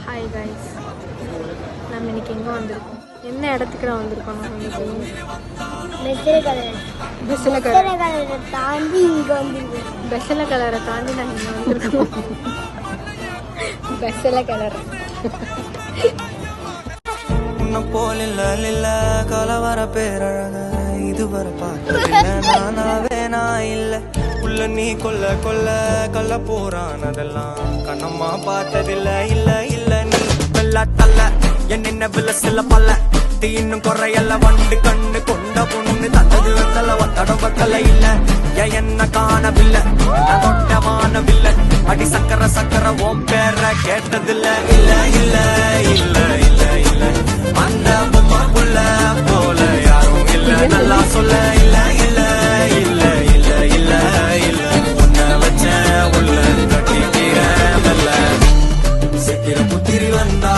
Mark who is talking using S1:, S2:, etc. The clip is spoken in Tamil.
S1: ஹாய் கைஸ், நம்ம இன்னைக்கு எங்கே வந்திருக்கோம்? எந்த இடத்துக்கு நான் வந்திருக்கோம்? நம்ம இன்னைக்கு பெசல கலரை தாண்டி இங்கே வந்திருக்கோம். பெசல கலரை தாண்டி நாங்கள் இங்கே வந்திருக்கோம். பெசல கலர்
S2: போல கலவர பேரழக இதுவரை பார்த்தவே நான் இல்ல உள்ள நீ கொல்ல கொல்ல கல்ல போறான் அதெல்லாம் கண்ணம்மா பார்த்ததில்ல இல்ல இல்ல நீ வெள்ள தள்ள என்ன வில்ல சில பல்ல இன்னும் குறையல்ல வண்டு கண்ணு கொண்ட பொண்ணு தந்தது வெத்தல ஒத்தடம் பக்கல இல்ல என்ன காணவில்லை நான் தொட்ட வானவில்லை அடி சக்கர சக்கர ஓம் பேர கேட்டதில்ல இல்ல இல்ல இல்ல இல்ல இல்ல அந்த பொம்மா புள்ள போல யாரும் இல்ல நல்லா சொல்ல இல்ல இல்ல இல்ல இல்ல இல்ல இல்ல உன்ன வச்ச உள்ள கட்டிக்கிற மெல்ல சிக்கிர புத்திரி வந்தா